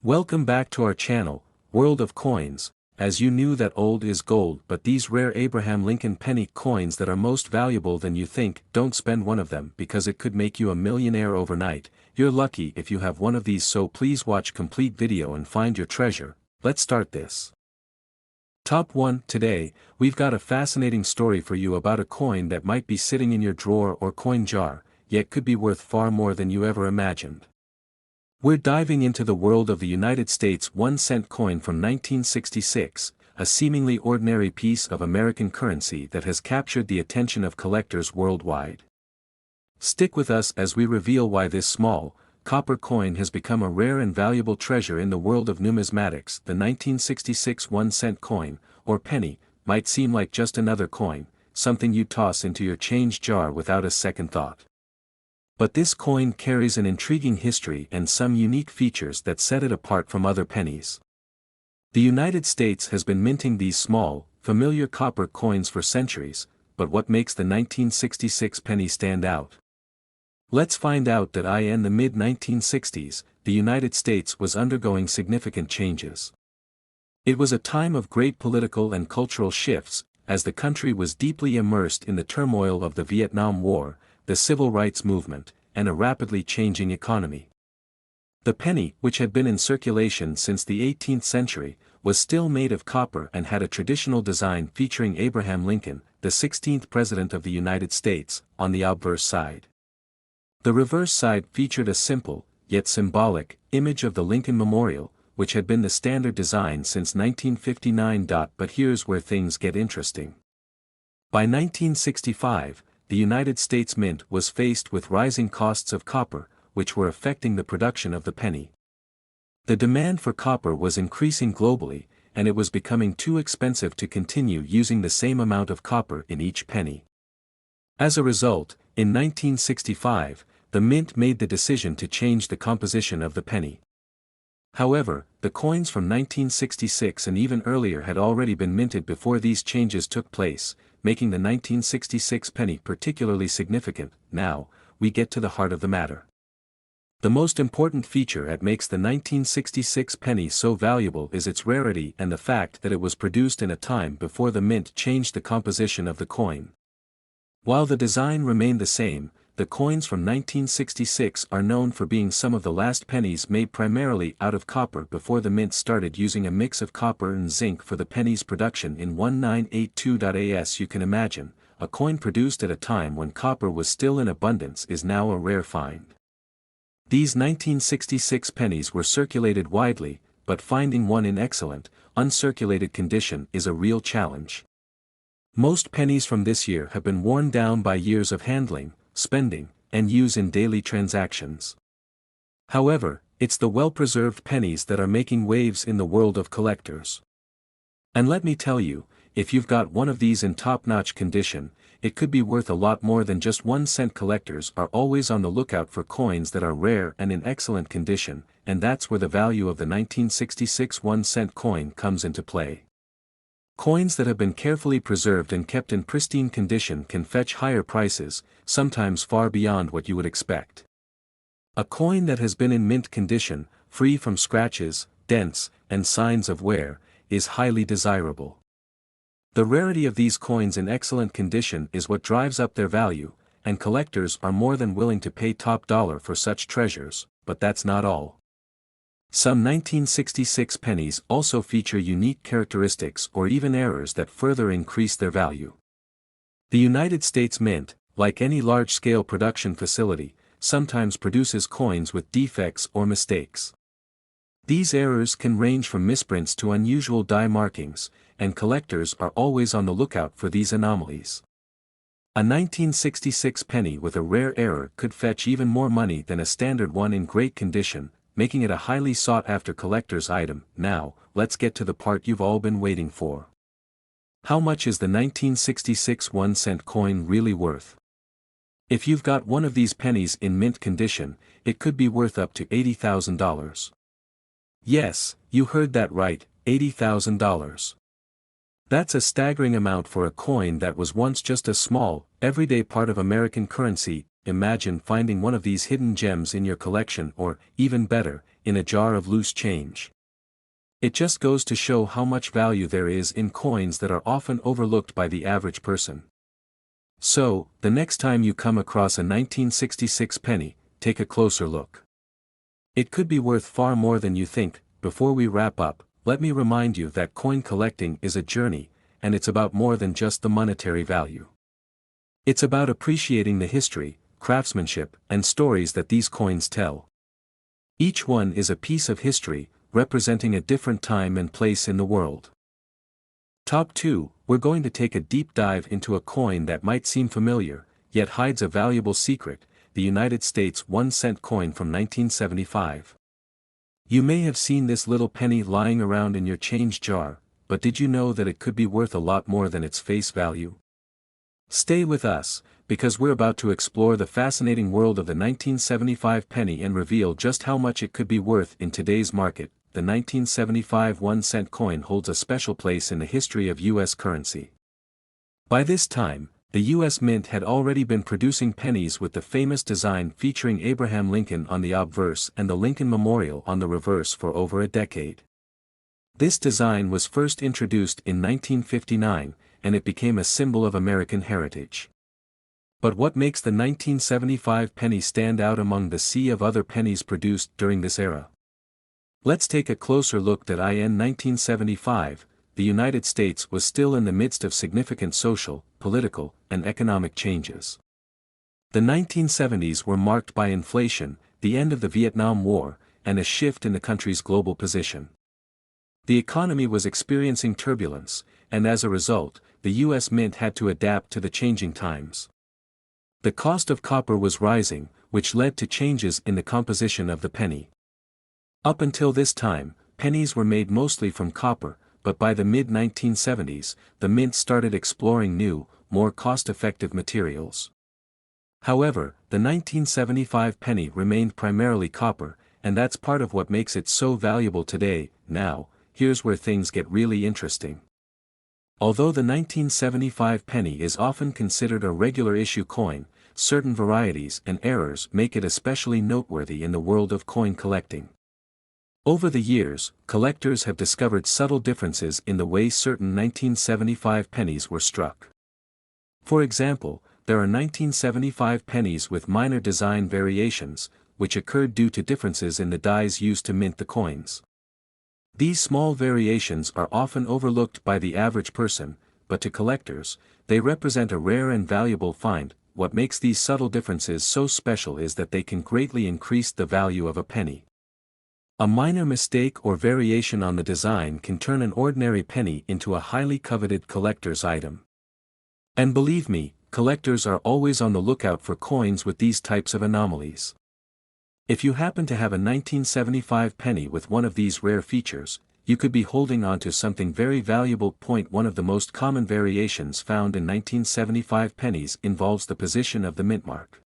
Welcome back to our channel, World of Coins. As you knew that old is gold, but these rare Abraham Lincoln penny coins that are most valuable than you think, don't spend one of them because it could make you a millionaire overnight. You're lucky if you have one of these, so please watch complete video and find your treasure. Let's start this. Top 1. Today, we've got a fascinating story for you about a coin that might be sitting in your drawer or coin jar, yet could be worth far more than you ever imagined. We're diving into the world of the United States 1-cent coin from 1966, a seemingly ordinary piece of American currency that has captured the attention of collectors worldwide. Stick with us as we reveal why this small, copper coin has become a rare and valuable treasure in the world of numismatics. The 1966 1-cent coin, or penny, might seem like just another coin, something you toss into your change jar without a second thought. But this coin carries an intriguing history and some unique features that set it apart from other pennies. The United States has been minting these small, familiar copper coins for centuries, but what makes the 1966 penny stand out? Let's find out that in the mid-1960s, the United States was undergoing significant changes. It was a time of great political and cultural shifts, as the country was deeply immersed in the turmoil of the Vietnam War, the civil rights movement, and a rapidly changing economy. The penny, which had been in circulation since the 18th century, was still made of copper and had a traditional design featuring Abraham Lincoln, the 16th President of the United States, on the obverse side. The reverse side featured a simple, yet symbolic, image of the Lincoln Memorial, which had been the standard design since 1959. But here's where things get interesting. By 1965, the United States Mint was faced with rising costs of copper, which were affecting the production of the penny. The demand for copper was increasing globally, and it was becoming too expensive to continue using the same amount of copper in each penny. As a result, in 1965, the Mint made the decision to change the composition of the penny. However, the coins from 1966 and even earlier had already been minted before these changes took place, making the 1966 penny particularly significant. Now, we get to the heart of the matter. The most important feature that makes the 1966 penny so valuable is its rarity and the fact that it was produced in a time before the Mint changed the composition of the coin. While the design remained the same, the coins from 1966 are known for being some of the last pennies made primarily out of copper before the Mint started using a mix of copper and zinc for the penny's production in 1982. As you can imagine, a coin produced at a time when copper was still in abundance is now a rare find. These 1966 pennies were circulated widely, but finding one in excellent, uncirculated condition is a real challenge. Most pennies from this year have been worn down by years of handling, spending, and use in daily transactions. However, it's the well-preserved pennies that are making waves in the world of collectors. And let me tell you, if you've got one of these in top-notch condition, it could be worth a lot more than just 1-cent. Collectors are always on the lookout for coins that are rare and in excellent condition, and that's where the value of the 1966 1-cent coin comes into play. Coins that have been carefully preserved and kept in pristine condition can fetch higher prices, sometimes far beyond what you would expect. A coin that has been in mint condition, free from scratches, dents, and signs of wear, is highly desirable. The rarity of these coins in excellent condition is what drives up their value, and collectors are more than willing to pay top dollar for such treasures, but that's not all. Some 1966 pennies also feature unique characteristics or even errors that further increase their value. The United States Mint, like any large-scale production facility, sometimes produces coins with defects or mistakes. These errors can range from misprints to unusual die markings, and collectors are always on the lookout for these anomalies. A 1966 penny with a rare error could fetch even more money than a standard one in great condition, making it a highly sought-after collector's item. Now, let's get to the part you've all been waiting for. How much is the 1966 1-cent coin really worth? If you've got one of these pennies in mint condition, it could be worth up to $80,000. Yes, you heard that right, $80,000. That's a staggering amount for a coin that was once just a small, everyday part of American currency. Imagine finding one of these hidden gems in your collection, or, even better, in a jar of loose change. It just goes to show how much value there is in coins that are often overlooked by the average person. So, the next time you come across a 1966 penny, take a closer look. It could be worth far more than you think. Before we wrap up, let me remind you that coin collecting is a journey, and it's about more than just the monetary value. It's about appreciating the history, craftsmanship, and stories that these coins tell. Each one is a piece of history, representing a different time and place in the world. Top 2, we're going to take a deep dive into a coin that might seem familiar, yet hides a valuable secret, the United States 1-cent coin from 1975. You may have seen this little penny lying around in your change jar, but did you know that it could be worth a lot more than its face value? Stay with us, because we're about to explore the fascinating world of the 1975 penny and reveal just how much it could be worth in today's market. The 1975 1-cent coin holds a special place in the history of U.S. currency. By this time, the U.S. Mint had already been producing pennies with the famous design featuring Abraham Lincoln on the obverse and the Lincoln Memorial on the reverse for over a decade. This design was first introduced in 1959, and it became a symbol of American heritage. But what makes the 1975 penny stand out among the sea of other pennies produced during this era? Let's take a closer look. That in 1975, the United States was still in the midst of significant social, political, and economic changes. The 1970s were marked by inflation, the end of the Vietnam War, and a shift in the country's global position. The economy was experiencing turbulence, and as a result, the U.S. Mint had to adapt to the changing times. The cost of copper was rising, which led to changes in the composition of the penny. Up until this time, pennies were made mostly from copper, but by the mid-1970s, the mint started exploring new, more cost-effective materials. However, the 1975 penny remained primarily copper, and that's part of what makes it so valuable today. Now, here's where things get really interesting. Although the 1975 penny is often considered a regular issue coin, certain varieties and errors make it especially noteworthy in the world of coin collecting. Over the years, collectors have discovered subtle differences in the way certain 1975 pennies were struck. For example, there are 1975 pennies with minor design variations, which occurred due to differences in the dies used to mint the coins. These small variations are often overlooked by the average person, but to collectors, they represent a rare and valuable find. What makes these subtle differences so special is that they can greatly increase the value of a penny. A minor mistake or variation on the design can turn an ordinary penny into a highly coveted collector's item. And believe me, collectors are always on the lookout for coins with these types of anomalies. If you happen to have a 1975 penny with one of these rare features, you could be holding on to something very valuable. One of the most common variations found in 1975 pennies involves the position of the mint mark.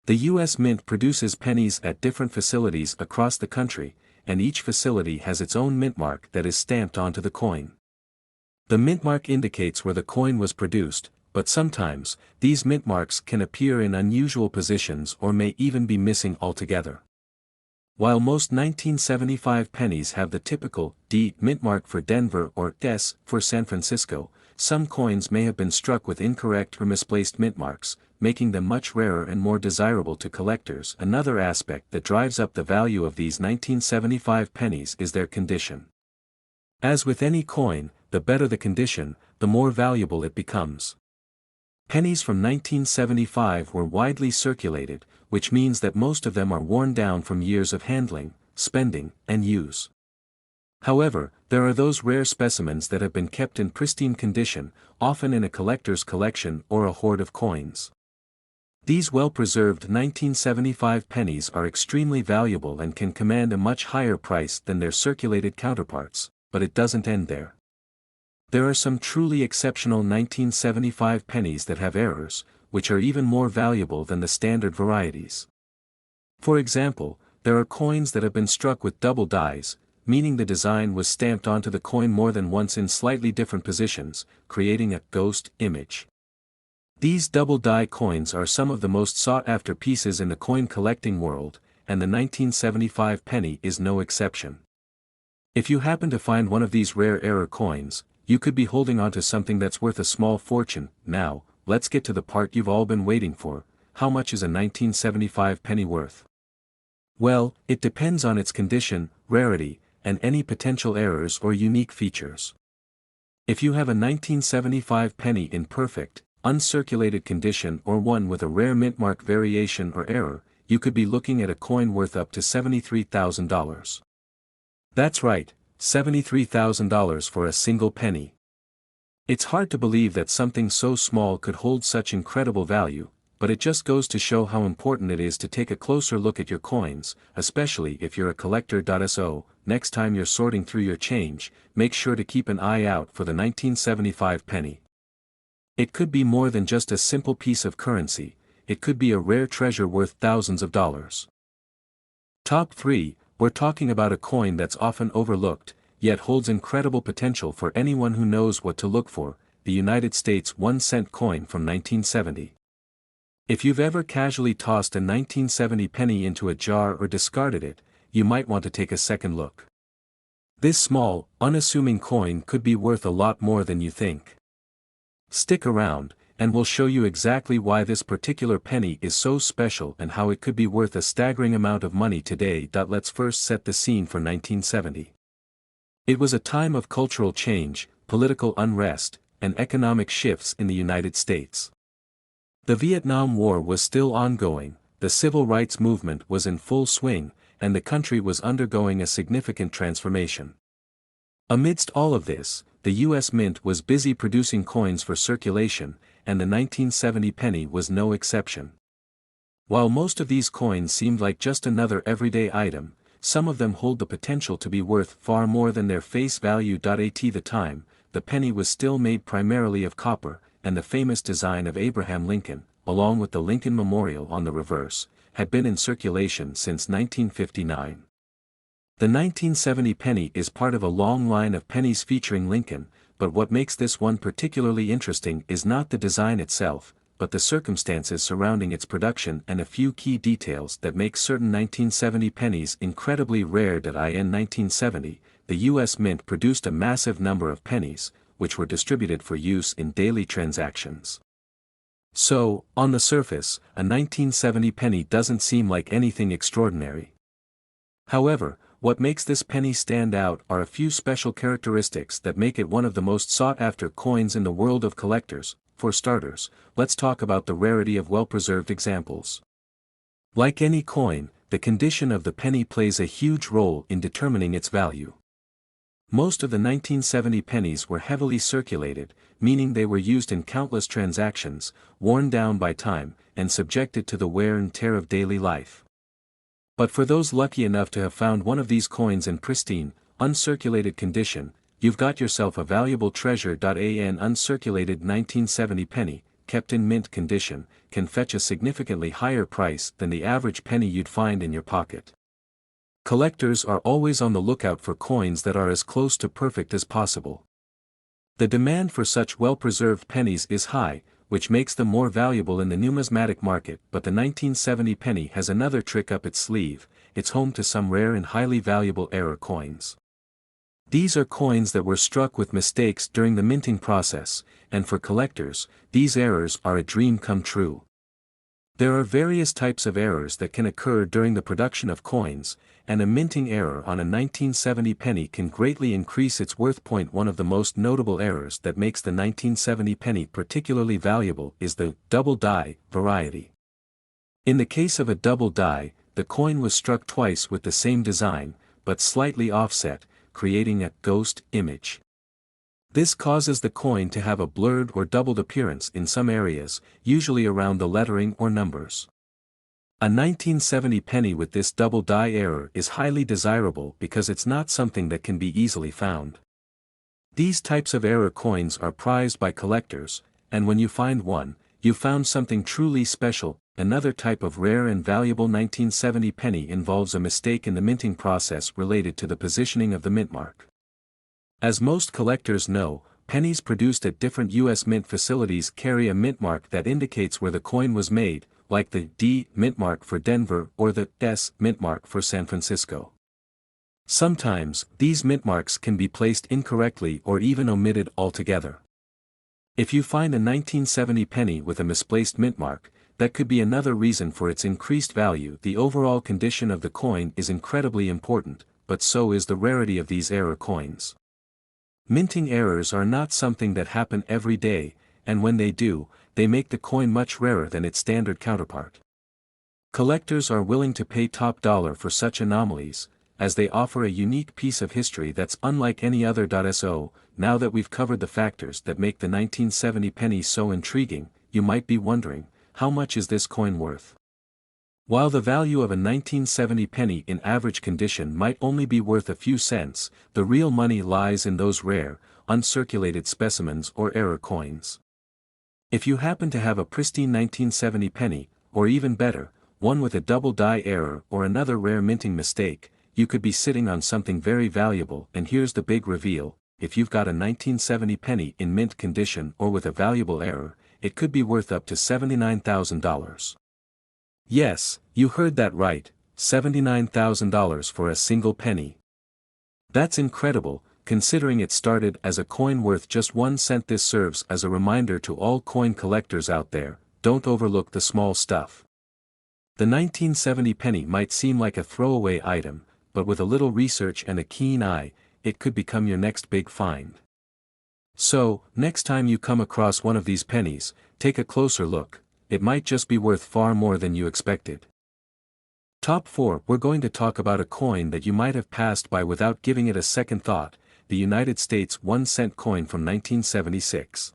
The U.S. Mint produces pennies at different facilities across the country, and each facility has its own mint mark that is stamped onto the coin. The mint mark indicates where the coin was produced, but sometimes, these mint marks can appear in unusual positions or may even be missing altogether. While most 1975 pennies have the typical D mint mark for Denver or S for San Francisco, some coins may have been struck with incorrect or misplaced mint marks, making them much rarer and more desirable to collectors. Another aspect that drives up the value of these 1975 pennies is their condition. As with any coin, the better the condition, the more valuable it becomes. Pennies from 1975 were widely circulated, which means that most of them are worn down from years of handling, spending, and use. However, there are those rare specimens that have been kept in pristine condition, often in a collector's collection or a hoard of coins. These well-preserved 1975 pennies are extremely valuable and can command a much higher price than their circulated counterparts, but it doesn't end there. There are some truly exceptional 1975 pennies that have errors, which are even more valuable than the standard varieties. For example, there are coins that have been struck with double dies, meaning the design was stamped onto the coin more than once in slightly different positions, creating a ghost image. These double die coins are some of the most sought-after pieces in the coin collecting world, and the 1975 penny is no exception. If you happen to find one of these rare error coins, you could be holding onto something that's worth a small fortune. Now, let's get to the part you've all been waiting for. How much is a 1975 penny worth? Well, it depends on its condition, rarity, and any potential errors or unique features. If you have a 1975 penny in perfect, uncirculated condition or one with a rare mintmark variation or error, you could be looking at a coin worth up to $73,000. That's right, $73,000 for a single penny. It's hard to believe that something so small could hold such incredible value, but it just goes to show how important it is to take a closer look at your coins, especially if you're a collector. So, next time you're sorting through your change, make sure to keep an eye out for the 1975 penny. It could be more than just a simple piece of currency, it could be a rare treasure worth thousands of dollars. Top 3, we're talking about a coin that's often overlooked, yet holds incredible potential for anyone who knows what to look for, the United States 1-cent coin from 1970. If you've ever casually tossed a 1970 penny into a jar or discarded it, you might want to take a second look. This small, unassuming coin could be worth a lot more than you think. Stick around, and we'll show you exactly why this particular penny is so special and how it could be worth a staggering amount of money today. Let's first set the scene for 1970. It was a time of cultural change, political unrest, and economic shifts in the United States. The Vietnam War was still ongoing, the civil rights movement was in full swing, and the country was undergoing a significant transformation. Amidst all of this, the U.S. Mint was busy producing coins for circulation, and the 1970 penny was no exception. While most of these coins seemed like just another everyday item, some of them hold the potential to be worth far more than their face value. At the time, the penny was still made primarily of copper, and the famous design of Abraham Lincoln, along with the Lincoln Memorial on the reverse, had been in circulation since 1959. The 1970 penny is part of a long line of pennies featuring Lincoln, but what makes this one particularly interesting is not the design itself, but the circumstances surrounding its production and a few key details that make certain 1970 pennies incredibly rare. In 1970, the U.S. Mint produced a massive number of pennies, which were distributed for use in daily transactions. So, on the surface, a 1970 penny doesn't seem like anything extraordinary. However, what makes this penny stand out are a few special characteristics that make it one of the most sought-after coins in the world of collectors. For starters, let's talk about the rarity of well-preserved examples. Like any coin, the condition of the penny plays a huge role in determining its value. Most of the 1970 pennies were heavily circulated, meaning they were used in countless transactions, worn down by time, and subjected to the wear and tear of daily life. But for those lucky enough to have found one of these coins in pristine, uncirculated condition, you've got yourself a valuable treasure. An uncirculated 1970 penny, kept in mint condition, can fetch a significantly higher price than the average penny you'd find in your pocket. Collectors are always on the lookout for coins that are as close to perfect as possible. The demand for such well-preserved pennies is high, which makes them more valuable in the numismatic market. But the 1970 penny has another trick up its sleeve: it's home to some rare and highly valuable error coins. These are coins that were struck with mistakes during the minting process, and for collectors, these errors are a dream come true. There are various types of errors that can occur during the production of coins, and a minting error on a 1970 penny can greatly increase its worth. One of the most notable errors that makes the 1970 penny particularly valuable is the double die variety. In the case of a double die, the coin was struck twice with the same design, but slightly offset, creating a ghost image. This causes the coin to have a blurred or doubled appearance in some areas, usually around the lettering or numbers. A 1970 penny with this double die error is highly desirable because it's not something that can be easily found. These types of error coins are prized by collectors, and when you find one, you found something truly special. Another type of rare and valuable 1970 penny involves a mistake in the minting process related to the positioning of the mint mark. As most collectors know, pennies produced at different U.S. mint facilities carry a mint mark that indicates where the coin was made, like the D mint mark for Denver or the S mint mark for San Francisco. Sometimes, these mint marks can be placed incorrectly or even omitted altogether. If you find a 1970 penny with a misplaced mint mark, that could be another reason for its increased value. The overall condition of the coin is incredibly important, but so is the rarity of these error coins. Minting errors are not something that happen every day, and when they do, they make the coin much rarer than its standard counterpart. Collectors are willing to pay top dollar for such anomalies, as they offer a unique piece of history that's unlike any other. So, now that we've covered the factors that make the 1970 penny so intriguing, you might be wondering, how much is this coin worth? While the value of a 1970 penny in average condition might only be worth a few cents, the real money lies in those rare, uncirculated specimens or error coins. If you happen to have a pristine 1970 penny, or even better, one with a double die error or another rare minting mistake, you could be sitting on something very valuable. And here's the big reveal: if you've got a 1970 penny in mint condition or with a valuable error, it could be worth up to $79,000. Yes, you heard that right, $79,000 for a single penny. That's incredible, considering it started as a coin worth just 1 cent. This serves as a reminder to all coin collectors out there: don't overlook the small stuff. The 1970 penny might seem like a throwaway item, but with a little research and a keen eye, it could become your next big find. So, next time you come across one of these pennies, take a closer look. It might just be worth far more than you expected. Top 4. We're going to talk about a coin that you might have passed by without giving it a second thought: the United States 1-cent coin from 1976.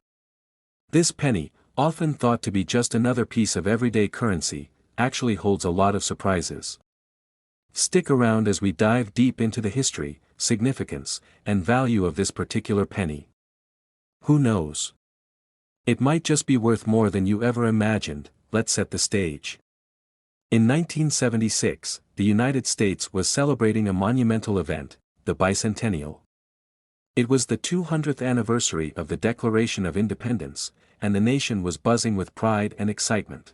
This penny, often thought to be just another piece of everyday currency, actually holds a lot of surprises. Stick around as we dive deep into the history, significance, and value of this particular penny. Who knows? It might just be worth more than you ever imagined. Let's set the stage. In 1976, the United States was celebrating a monumental event, the bicentennial. It was the 200th anniversary of the Declaration of Independence, and the nation was buzzing with pride and excitement.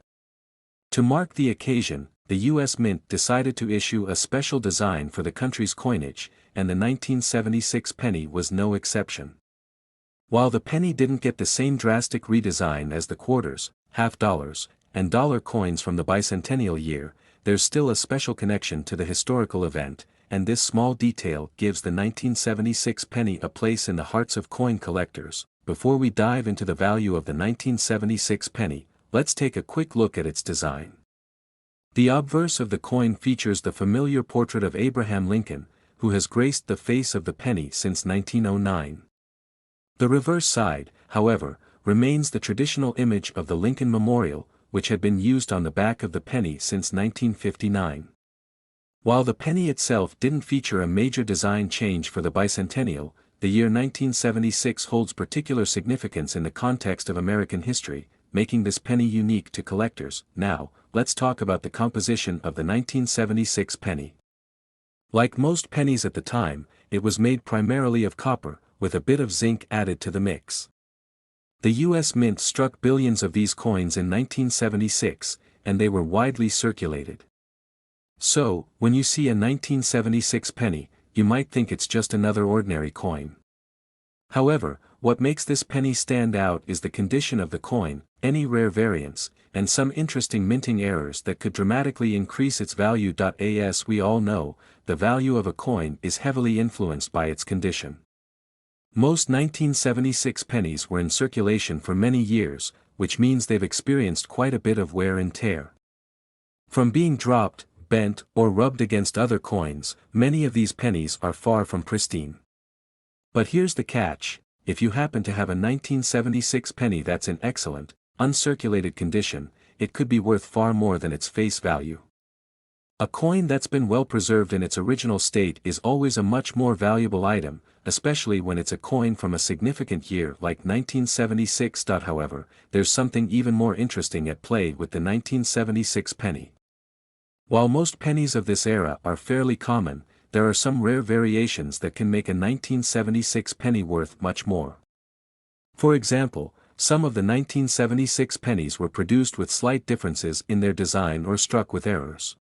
To mark the occasion, the U.S. Mint decided to issue a special design for the country's coinage, and the 1976 penny was no exception. While the penny didn't get the same drastic redesign as the quarters, half dollars, and dollar coins from the bicentennial year, there's still a special connection to the historical event, and this small detail gives the 1976 penny a place in the hearts of coin collectors. Before we dive into the value of the 1976 penny, let's take a quick look at its design. The obverse of the coin features the familiar portrait of Abraham Lincoln, who has graced the face of the penny since 1909. The reverse side, however, remains the traditional image of the Lincoln Memorial, which had been used on the back of the penny since 1959. While the penny itself didn't feature a major design change for the bicentennial, the year 1976 holds particular significance in the context of American history, making this penny unique to collectors. Now, let's talk about the composition of the 1976 penny. Like most pennies at the time, it was made primarily of copper, with a bit of zinc added to the mix. The U.S. Mint struck billions of these coins in 1976, and they were widely circulated. So, when you see a 1976 penny, you might think it's just another ordinary coin. However, what makes this penny stand out is the condition of the coin, any rare variants, and some interesting minting errors that could dramatically increase its value. As we all know, the value of a coin is heavily influenced by its condition. Most 1976 pennies were in circulation for many years, which means they've experienced quite a bit of wear and tear. From being dropped, bent, or rubbed against other coins, many of these pennies are far from pristine. But here's the catch: if you happen to have a 1976 penny that's in excellent, uncirculated condition, it could be worth far more than its face value. A coin that's been well preserved in its original state is always a much more valuable item, especially when it's a coin from a significant year like 1976. However, there's something even more interesting at play with the 1976 penny. While most pennies of this era are fairly common, there are some rare variations that can make a 1976 penny worth much more. For example, some of the 1976 pennies were produced with slight differences in their design or struck with errors.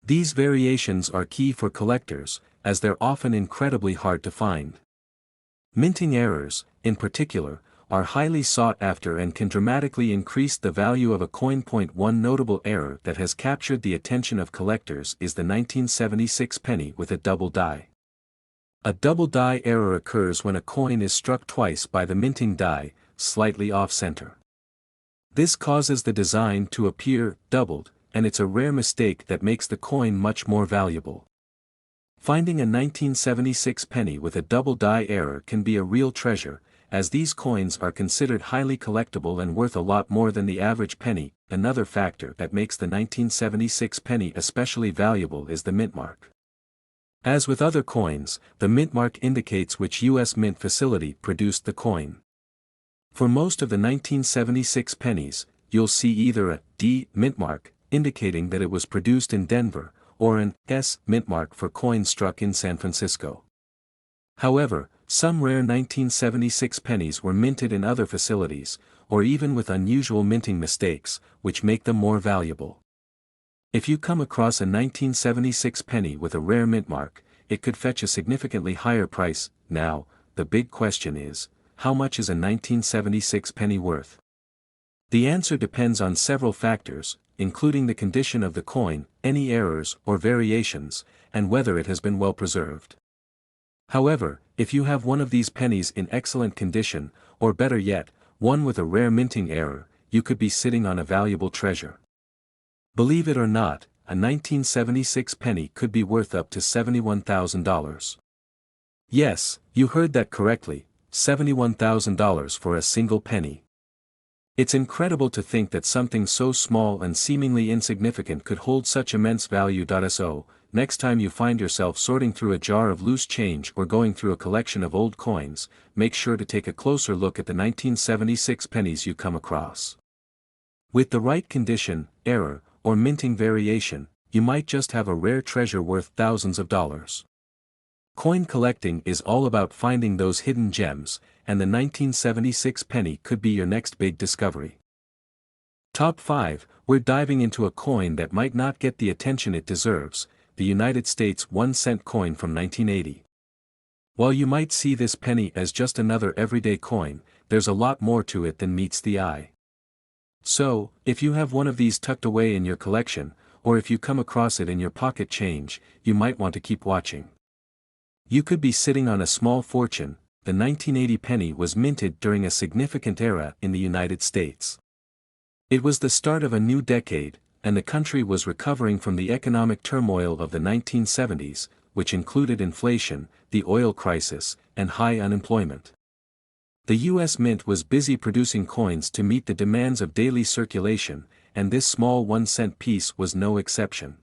These variations are key for collectors, as they're often incredibly hard to find. Minting errors, in particular, are highly sought after and can dramatically increase the value of a coin. One notable error that has captured the attention of collectors is the 1976 penny with a double die. A double die error occurs when a coin is struck twice by the minting die, slightly off-center. This causes the design to appear doubled, and it's a rare mistake that makes the coin much more valuable. Finding a 1976 penny with a double die error can be a real treasure, as these coins are considered highly collectible and worth a lot more than the average penny. Another factor that makes the 1976 penny especially valuable is the mint mark. As with other coins, the mint mark indicates which U.S. mint facility produced the coin. For most of the 1976 pennies, you'll see either a D mint mark, indicating that it was produced in Denver, or an S mint mark for coins struck in San Francisco. However, some rare 1976 pennies were minted in other facilities, or even with unusual minting mistakes, which make them more valuable. If you come across a 1976 penny with a rare mint mark, it could fetch a significantly higher price. Now, the big question is, how much is a 1976 penny worth? The answer depends on several factors, including the condition of the coin, any errors or variations, and whether it has been well preserved. However, if you have one of these pennies in excellent condition, or better yet, one with a rare minting error, you could be sitting on a valuable treasure. Believe it or not, a 1976 penny could be worth up to $71,000. Yes, you heard that correctly, $71,000 for a single penny. It's incredible to think that something so small and seemingly insignificant could hold such immense value. So, next time you find yourself sorting through a jar of loose change or going through a collection of old coins, make sure to take a closer look at the 1976 pennies you come across. With the right condition, error, or minting variation, you might just have a rare treasure worth thousands of dollars. Coin collecting is all about finding those hidden gems, and the 1976 penny could be your next big discovery. Top 5, we're diving into a coin that might not get the attention it deserves, the United States 1-cent coin from 1980. While you might see this penny as just another everyday coin, there's a lot more to it than meets the eye. So, if you have one of these tucked away in your collection, or if you come across it in your pocket change, you might want to keep watching. You could be sitting on a small fortune. The 1980 penny was minted during a significant era in the United States. It was the start of a new decade, and the country was recovering from the economic turmoil of the 1970s, which included inflation, the oil crisis, and high unemployment. The U.S. Mint was busy producing coins to meet the demands of daily circulation, and this small 1-cent piece was no exception.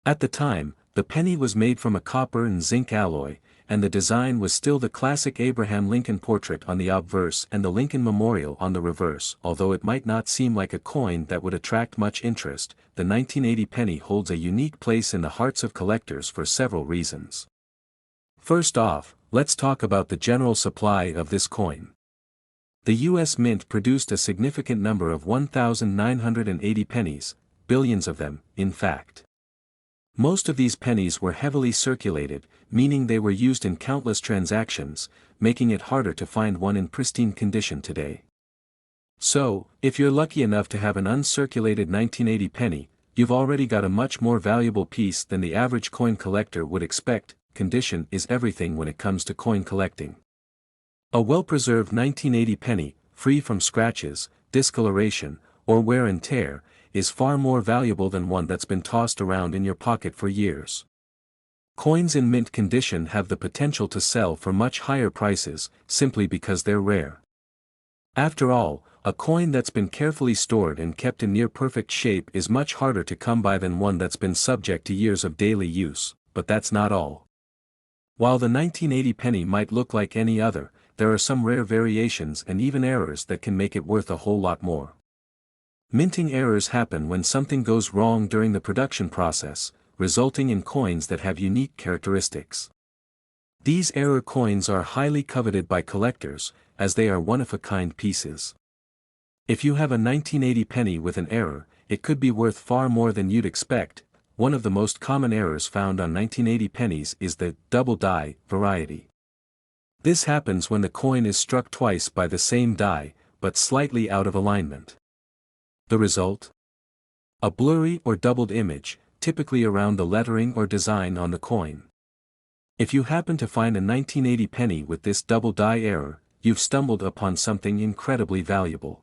At the time, the penny was made from a copper and zinc alloy, and the design was still the classic Abraham Lincoln portrait on the obverse and the Lincoln Memorial on the reverse. Although it might not seem like a coin that would attract much interest, the 1980 penny holds a unique place in the hearts of collectors for several reasons. First off, let's talk about the general supply of this coin. The U.S. Mint produced a significant number of 1,980 pennies, billions of them, in fact. Most of these pennies were heavily circulated, meaning they were used in countless transactions, making it harder to find one in pristine condition today. So, if you're lucky enough to have an uncirculated 1980 penny, you've already got a much more valuable piece than the average coin collector would expect. Condition is everything when it comes to coin collecting. A well-preserved 1980 penny, free from scratches, discoloration, or wear and tear, is far more valuable than one that's been tossed around in your pocket for years. Coins in mint condition have the potential to sell for much higher prices, simply because they're rare. After all, a coin that's been carefully stored and kept in near-perfect shape is much harder to come by than one that's been subject to years of daily use, but that's not all. While the 1980 penny might look like any other, there are some rare variations and even errors that can make it worth a whole lot more. Minting errors happen when something goes wrong during the production process, resulting in coins that have unique characteristics. These error coins are highly coveted by collectors, as they are one-of-a-kind pieces. If you have a 1980 penny with an error, it could be worth far more than you'd expect. One of the most common errors found on 1980 pennies is the double die variety. This happens when the coin is struck twice by the same die, but slightly out of alignment. The result? A blurry or doubled image, typically around the lettering or design on the coin. If you happen to find a 1980 penny with this double die error, you've stumbled upon something incredibly valuable.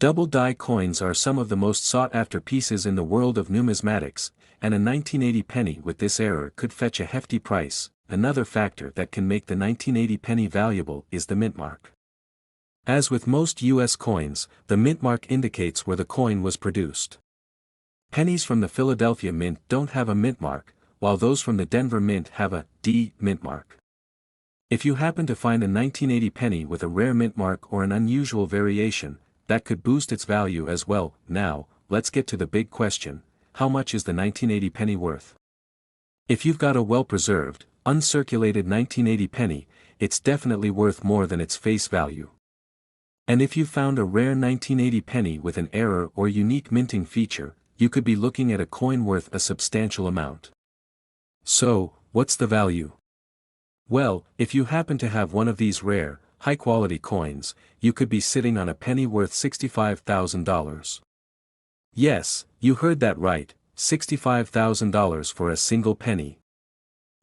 Double die coins are some of the most sought-after pieces in the world of numismatics, and a 1980 penny with this error could fetch a hefty price. Another factor that can make the 1980 penny valuable is the mint mark. As with most U.S. coins, the mint mark indicates where the coin was produced. Pennies from the Philadelphia Mint don't have a mint mark, while those from the Denver Mint have a D mint mark. If you happen to find a 1980 penny with a rare mint mark or an unusual variation, that could boost its value as well. Now, let's get to the big question: how much is the 1980 penny worth? If you've got a well-preserved, uncirculated 1980 penny, it's definitely worth more than its face value. And if you found a rare 1980 penny with an error or unique minting feature, you could be looking at a coin worth a substantial amount. So, what's the value? Well, if you happen to have one of these rare, high-quality coins, you could be sitting on a penny worth $65,000. Yes, you heard that right, $65,000 for a single penny.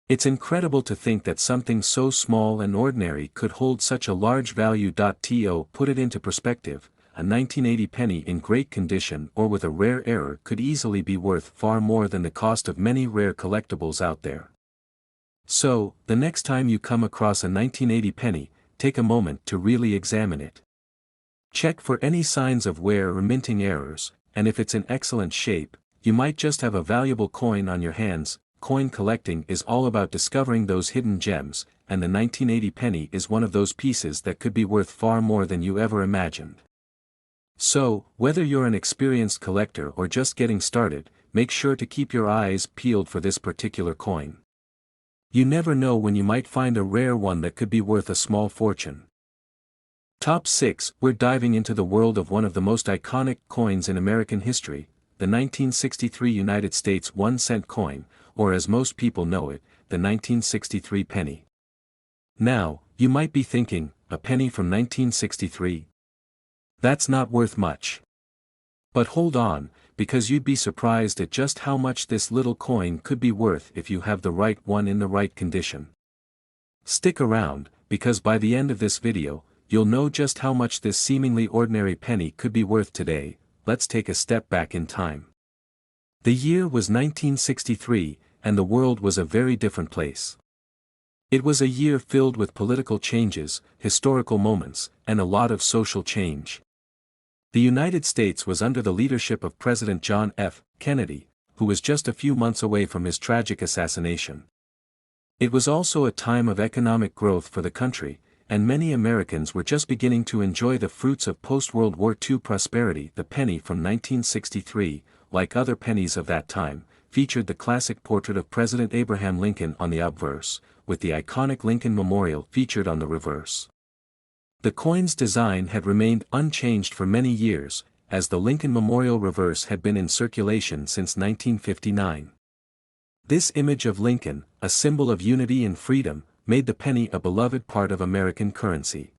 It's incredible to think that something so small and ordinary could hold such a large value. To put it into perspective, a 1980 penny in great condition or with a rare error could easily be worth far more than the cost of many rare collectibles out there. So, the next time you come across a 1980 penny, take a moment to really examine it. Check for any signs of wear or minting errors, and if it's in excellent shape, you might just have a valuable coin on your hands. Coin collecting is all about discovering those hidden gems, and the 1980 penny is one of those pieces that could be worth far more than you ever imagined. So, whether you're an experienced collector or just getting started, make sure to keep your eyes peeled for this particular coin. You never know when you might find a rare one that could be worth a small fortune. Top 6. We're diving into the world of one of the most iconic coins in American history, the 1963 United States 1-cent coin, or as most people know it, the 1963 penny. Now, you might be thinking, a penny from 1963? That's not worth much. But hold on, because you'd be surprised at just how much this little coin could be worth if you have the right one in the right condition. Stick around, because by the end of this video, you'll know just how much this seemingly ordinary penny could be worth today. Let's take a step back in time. The year was 1963, and the world was a very different place. It was a year filled with political changes, historical moments, and a lot of social change. The United States was under the leadership of President John F. Kennedy, who was just a few months away from his tragic assassination. It was also a time of economic growth for the country, and many Americans were just beginning to enjoy the fruits of post-World War II prosperity. The penny from 1963, like other pennies of that time, featured the classic portrait of President Abraham Lincoln on the obverse, with the iconic Lincoln Memorial featured on the reverse. The coin's design had remained unchanged for many years, as the Lincoln Memorial reverse had been in circulation since 1959. This image of Lincoln, a symbol of unity and freedom, made the penny a beloved part of American currency.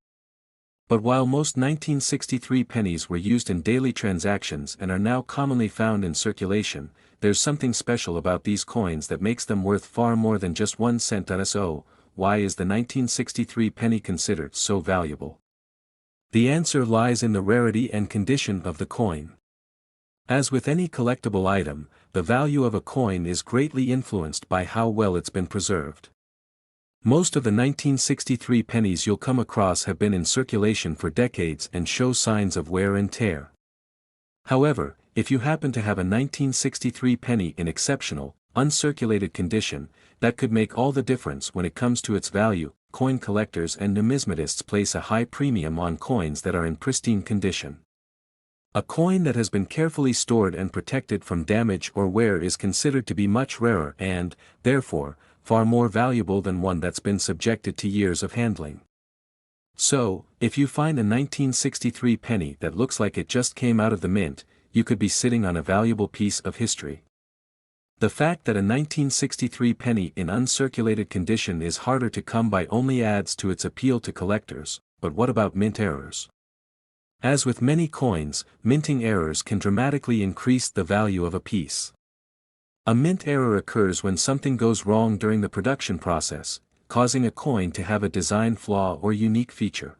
But while most 1963 pennies were used in daily transactions and are now commonly found in circulation, there's something special about these coins that makes them worth far more than just 1 cent. So, why is the 1963 penny considered so valuable? The answer lies in the rarity and condition of the coin. As with any collectible item, the value of a coin is greatly influenced by how well it's been preserved. Most of the 1963 pennies you'll come across have been in circulation for decades and show signs of wear and tear. However, if you happen to have a 1963 penny in exceptional, uncirculated condition, that could make all the difference when it comes to its value. Coin collectors and numismatists place a high premium on coins that are in pristine condition. A coin that has been carefully stored and protected from damage or wear is considered to be much rarer and, therefore, far more valuable than one that's been subjected to years of handling. So, if you find a 1963 penny that looks like it just came out of the mint, you could be sitting on a valuable piece of history. The fact that a 1963 penny in uncirculated condition is harder to come by only adds to its appeal to collectors, but what about mint errors? As with many coins, minting errors can dramatically increase the value of a piece. A mint error occurs when something goes wrong during the production process, causing a coin to have a design flaw or unique feature.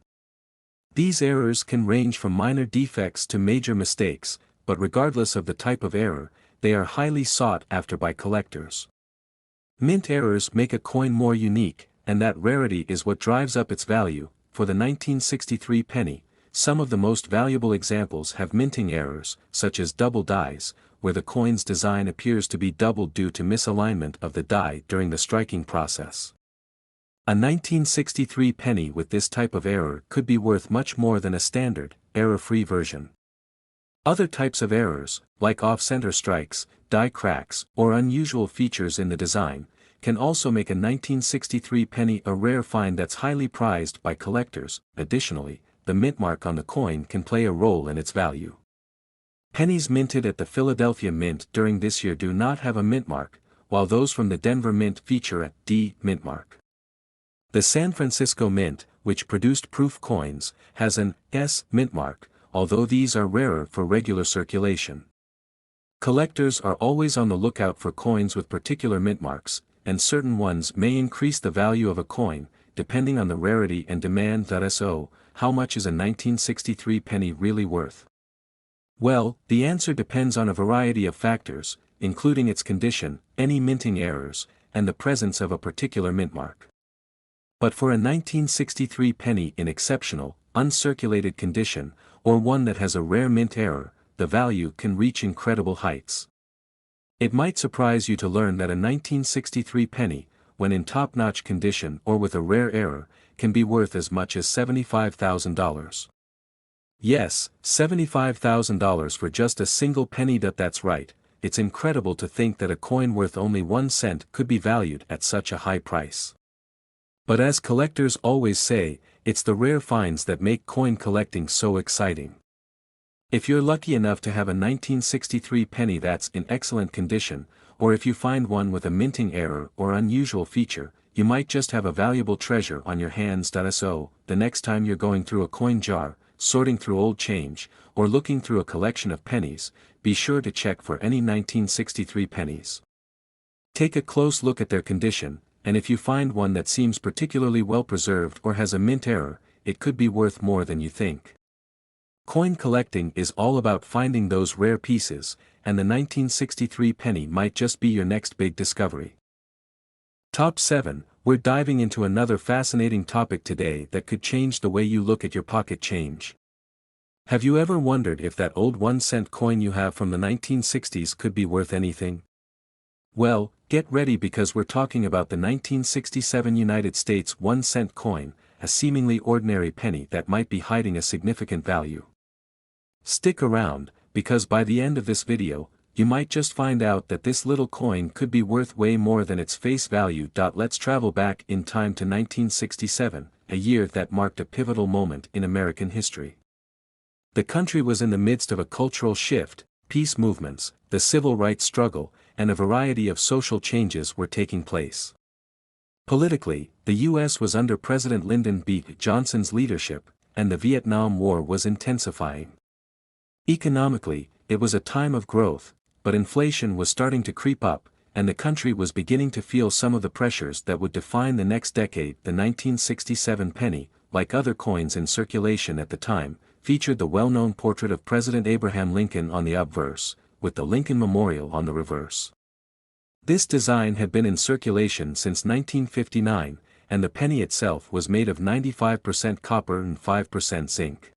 These errors can range from minor defects to major mistakes, but regardless of the type of error, they are highly sought after by collectors. Mint errors make a coin more unique, and that rarity is what drives up its value. For the 1963 penny, some of the most valuable examples have minting errors, such as double dies, where the coin's design appears to be doubled due to misalignment of the die during the striking process. A 1963 penny with this type of error could be worth much more than a standard, error-free version. Other types of errors, like off-center strikes, die cracks, or unusual features in the design, can also make a 1963 penny a rare find that's highly prized by collectors. Additionally, the mint mark on the coin can play a role in its value. Pennies minted at the Philadelphia Mint during this year do not have a mint mark, while those from the Denver Mint feature a D mint mark. The San Francisco Mint, which produced proof coins, has an S mint mark, although these are rarer for regular circulation. Collectors are always on the lookout for coins with particular mint marks, and certain ones may increase the value of a coin, depending on the rarity and demand. So, how much is a 1963 penny really worth? Well, the answer depends on a variety of factors, including its condition, any minting errors, and the presence of a particular mint mark. But for a 1963 penny in exceptional, uncirculated condition, or one that has a rare mint error, the value can reach incredible heights. It might surprise you to learn that a 1963 penny, when in top-notch condition or with a rare error, can be worth as much as $75,000. Yes, $75,000 for just a single penny. That's right, it's incredible to think that a coin worth only 1 cent could be valued at such a high price. But as collectors always say, it's the rare finds that make coin collecting so exciting. If you're lucky enough to have a 1963 penny that's in excellent condition, or if you find one with a minting error or unusual feature, you might just have a valuable treasure on your hands. So, the next time you're going through a coin jar, sorting through old change, or looking through a collection of pennies, be sure to check for any 1963 pennies. Take a close look at their condition, and if you find one that seems particularly well preserved or has a mint error, it could be worth more than you think. Coin collecting is all about finding those rare pieces, and the 1963 penny might just be your next big discovery. Top 7. We're diving into another fascinating topic today that could change the way you look at your pocket change. Have you ever wondered if that old 1-cent coin you have from the 1960s could be worth anything? Well, get ready because we're talking about the 1967 United States 1-cent coin, a seemingly ordinary penny that might be hiding a significant value. Stick around, because by the end of this video, you might just find out that this little coin could be worth way more than its face value. Let's travel back in time to 1967, a year that marked a pivotal moment in American history. The country was in the midst of a cultural shift, peace movements, the civil rights struggle, and a variety of social changes were taking place. Politically, the U.S. was under President Lyndon B. Johnson's leadership, and the Vietnam War was intensifying. Economically, it was a time of growth, but inflation was starting to creep up, and the country was beginning to feel some of the pressures that would define the next decade. The 1967 penny, like other coins in circulation at the time, featured the well-known portrait of President Abraham Lincoln on the obverse, with the Lincoln Memorial on the reverse. This design had been in circulation since 1959, and the penny itself was made of 95% copper and 5% zinc.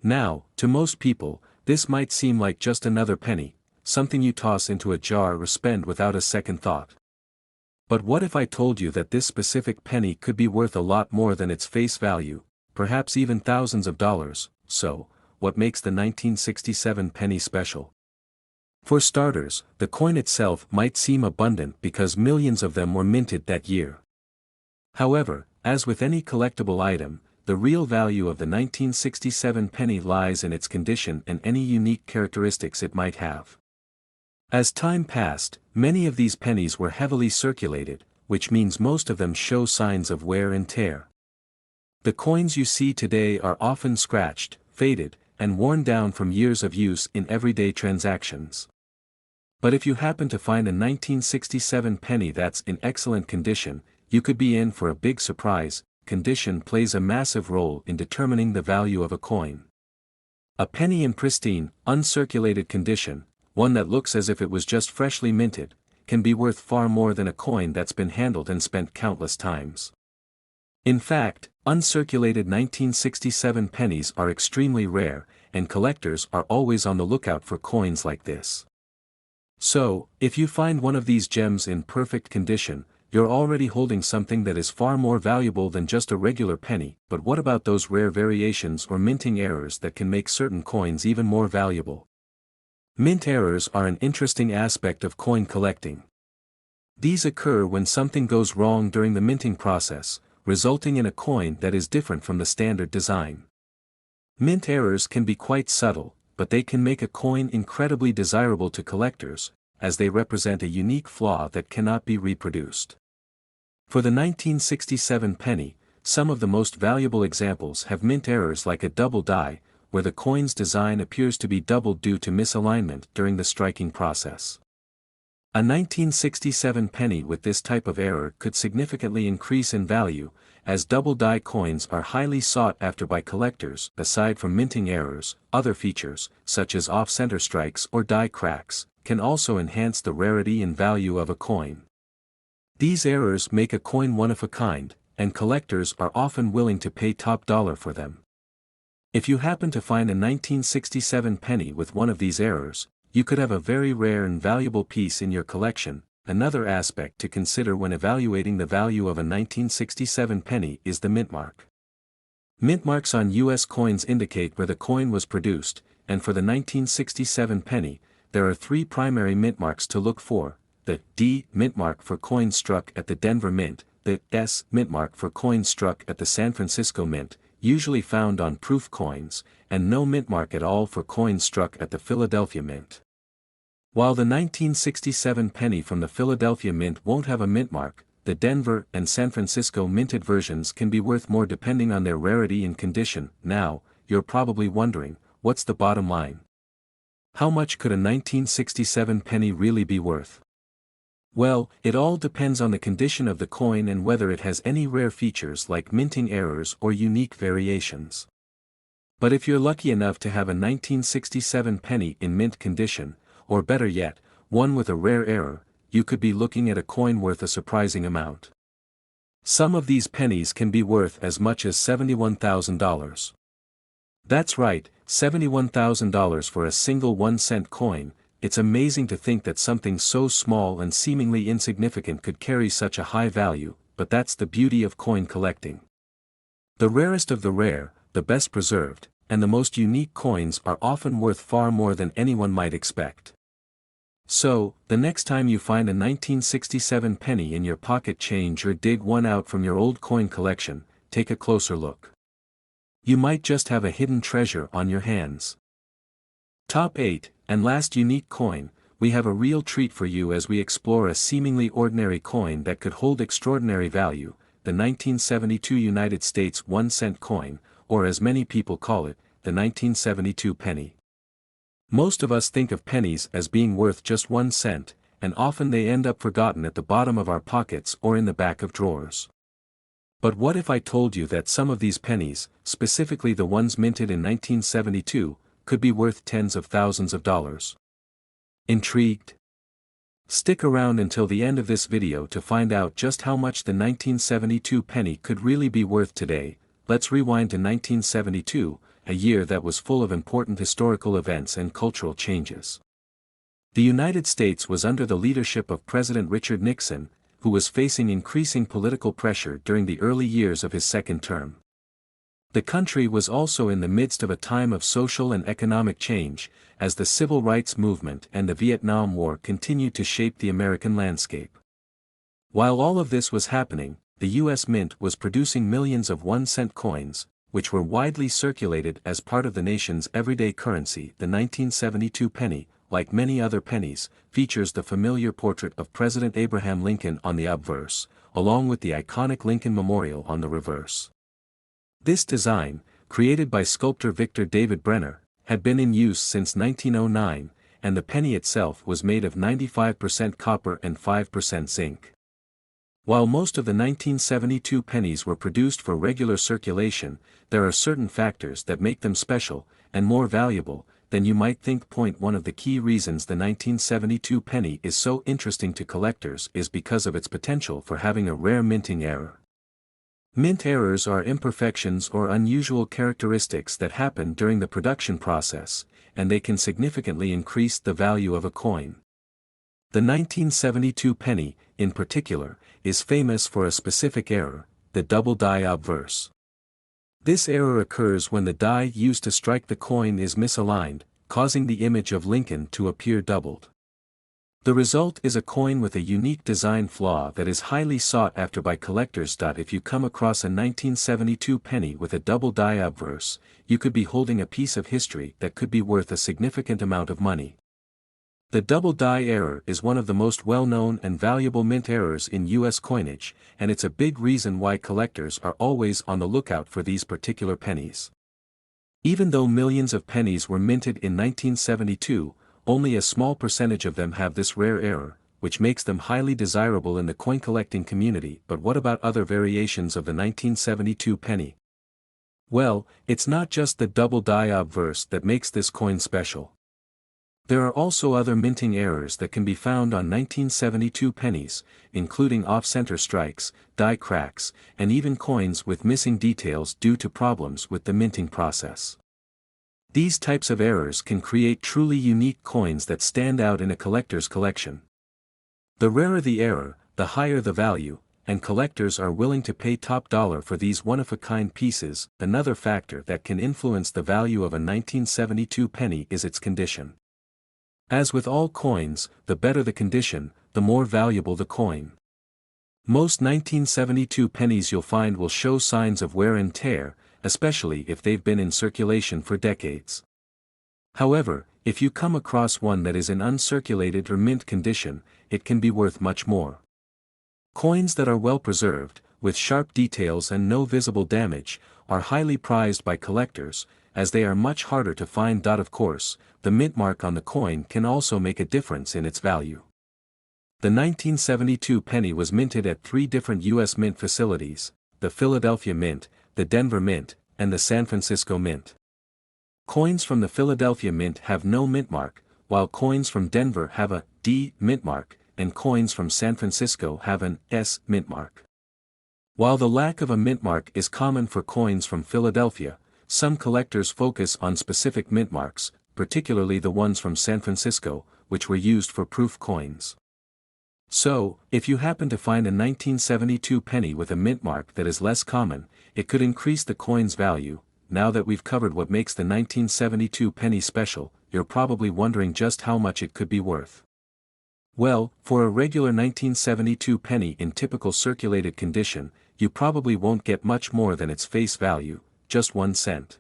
Now, to most people, this might seem like just another penny, something you toss into a jar or spend without a second thought. But what if I told you that this specific penny could be worth a lot more than its face value, perhaps even thousands of dollars? So, what makes the 1967 penny special? For starters, the coin itself might seem abundant because millions of them were minted that year. However, as with any collectible item, the real value of the 1967 penny lies in its condition and any unique characteristics it might have. As time passed, many of these pennies were heavily circulated, which means most of them show signs of wear and tear. The coins you see today are often scratched, faded, and worn down from years of use in everyday transactions. But if you happen to find a 1967 penny that's in excellent condition, you could be in for a big surprise. Condition plays a massive role in determining the value of a coin. A penny in pristine, uncirculated condition, one that looks as if it was just freshly minted, can be worth far more than a coin that's been handled and spent countless times. In fact, uncirculated 1967 pennies are extremely rare, and collectors are always on the lookout for coins like this. So, if you find one of these gems in perfect condition, you're already holding something that is far more valuable than just a regular penny. But what about those rare variations or minting errors that can make certain coins even more valuable? Mint errors are an interesting aspect of coin collecting. These occur when something goes wrong during the minting process, resulting in a coin that is different from the standard design. Mint errors can be quite subtle, but they can make a coin incredibly desirable to collectors, as they represent a unique flaw that cannot be reproduced. For the 1967 penny, some of the most valuable examples have mint errors like a double die, where the coin's design appears to be doubled due to misalignment during the striking process. A 1967 penny with this type of error could significantly increase in value, as double die coins are highly sought after by collectors. Aside from minting errors, other features, such as off-center strikes or die cracks, can also enhance the rarity and value of a coin. These errors make a coin one of a kind, and collectors are often willing to pay top dollar for them. If you happen to find a 1967 penny with one of these errors, you could have a very rare and valuable piece in your collection. Another aspect to consider when evaluating the value of a 1967 penny is the mint mark. Mint marks on U.S. coins indicate where the coin was produced, and for the 1967 penny, there are three primary mint marks to look for: the D mint mark for coins struck at the Denver Mint, the S mint mark for coins struck at the San Francisco Mint, usually found on proof coins, and no mint mark at all for coins struck at the Philadelphia Mint. While the 1967 penny from the Philadelphia Mint won't have a mint mark, the Denver and San Francisco minted versions can be worth more depending on their rarity and condition. Now, you're probably wondering, what's the bottom line? How much could a 1967 penny really be worth? Well, it all depends on the condition of the coin and whether it has any rare features like minting errors or unique variations. But if you're lucky enough to have a 1967 penny in mint condition, or better yet, one with a rare error, you could be looking at a coin worth a surprising amount. Some of these pennies can be worth as much as $71,000. That's right, $71,000 for a single 1-cent coin. It's amazing to think that something so small and seemingly insignificant could carry such a high value, but that's the beauty of coin collecting. The rarest of the rare, the best preserved, and the most unique coins are often worth far more than anyone might expect. So, the next time you find a 1967 penny in your pocket change or dig one out from your old coin collection, take a closer look. You might just have a hidden treasure on your hands. Top 8, and last unique coin, we have a real treat for you as we explore a seemingly ordinary coin that could hold extraordinary value, the 1972 United States 1-cent coin, or as many people call it, the 1972 penny. Most of us think of pennies as being worth just 1 cent, and often they end up forgotten at the bottom of our pockets or in the back of drawers. But what if I told you that some of these pennies, specifically the ones minted in 1972, could be worth tens of thousands of dollars? Intrigued? Stick around until the end of this video to find out just how much the 1972 penny could really be worth today. Let's rewind to 1972, a year that was full of important historical events and cultural changes. The United States was under the leadership of President Richard Nixon, who was facing increasing political pressure during the early years of his second term. The country was also in the midst of a time of social and economic change, as the civil rights movement and the Vietnam War continued to shape the American landscape. While all of this was happening, the U.S. Mint was producing millions of 1-cent coins, which were widely circulated as part of the nation's everyday currency. The 1972 penny, like many other pennies, features the familiar portrait of President Abraham Lincoln on the obverse, along with the iconic Lincoln Memorial on the reverse. This design, created by sculptor Victor David Brenner, had been in use since 1909, and the penny itself was made of 95% copper and 5% zinc. While most of the 1972 pennies were produced for regular circulation, there are certain factors that make them special, and more valuable, than you might think. One of the key reasons the 1972 penny is so interesting to collectors is because of its potential for having a rare minting error. Mint errors are imperfections or unusual characteristics that happen during the production process, and they can significantly increase the value of a coin. The 1972 penny, in particular, is famous for a specific error, the double die obverse. This error occurs when the die used to strike the coin is misaligned, causing the image of Lincoln to appear doubled. The result is a coin with a unique design flaw that is highly sought after by collectors. If you come across a 1972 penny with a double die obverse, you could be holding a piece of history that could be worth a significant amount of money. The double die error is one of the most well-known and valuable mint errors in U.S. coinage, and it's a big reason why collectors are always on the lookout for these particular pennies. Even though millions of pennies were minted in 1972, only a small percentage of them have this rare error, which makes them highly desirable in the coin collecting community. But what about other variations of the 1972 penny? Well, it's not just the double die obverse that makes this coin special. There are also other minting errors that can be found on 1972 pennies, including off-center strikes, die cracks, and even coins with missing details due to problems with the minting process. These types of errors can create truly unique coins that stand out in a collector's collection. The rarer the error, the higher the value, and collectors are willing to pay top dollar for these one-of-a-kind pieces. Another factor that can influence the value of a 1972 penny is its condition. As with all coins, the better the condition, the more valuable the coin. Most 1972 pennies you'll find will show signs of wear and tear, especially if they've been in circulation for decades. However, if you come across one that is in uncirculated or mint condition, it can be worth much more. Coins that are well preserved, with sharp details and no visible damage, are highly prized by collectors, as they are much harder to find. Of course, the mint mark on the coin can also make a difference in its value. The 1972 penny was minted at 3 different U.S. mint facilities: the Philadelphia Mint, the Denver Mint, and the San Francisco Mint. Coins from the Philadelphia Mint have no mint mark, while coins from Denver have a D mint mark, and coins from San Francisco have an S mint mark. While the lack of a mint mark is common for coins from Philadelphia, some collectors focus on specific mint marks, particularly the ones from San Francisco, which were used for proof coins. So, if you happen to find a 1972 penny with a mint mark that is less common, it could increase the coin's value. Now that we've covered what makes the 1972 penny special, you're probably wondering just how much it could be worth. Well, for a regular 1972 penny in typical circulated condition, you probably won't get much more than its face value, just 1 cent.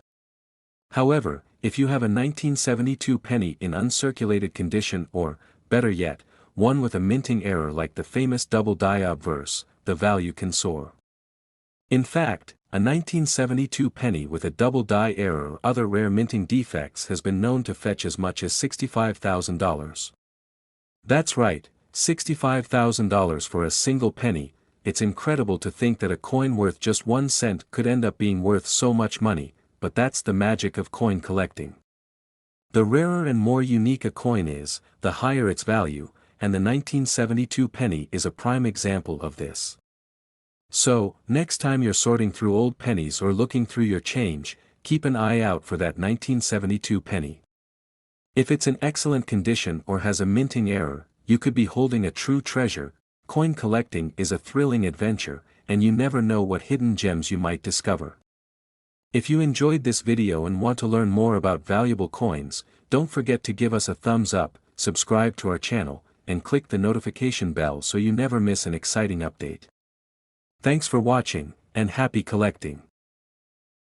However, if you have a 1972 penny in uncirculated condition or, better yet, one with a minting error like the famous double die obverse, the value can soar. In fact, a 1972 penny with a double die error or other rare minting defects has been known to fetch as much as $65,000. That's right, $65,000 for a single penny. It's incredible to think that a coin worth just 1 cent could end up being worth so much money, but that's the magic of coin collecting. The rarer and more unique a coin is, the higher its value, and the 1972 penny is a prime example of this. So, next time you're sorting through old pennies or looking through your change, keep an eye out for that 1972 penny. If it's in excellent condition or has a minting error, you could be holding a true treasure. Coin collecting is a thrilling adventure, and you never know what hidden gems you might discover. If you enjoyed this video and want to learn more about valuable coins, don't forget to give us a thumbs up, subscribe to our channel, and click the notification bell so you never miss an exciting update. Thanks for watching, and happy collecting!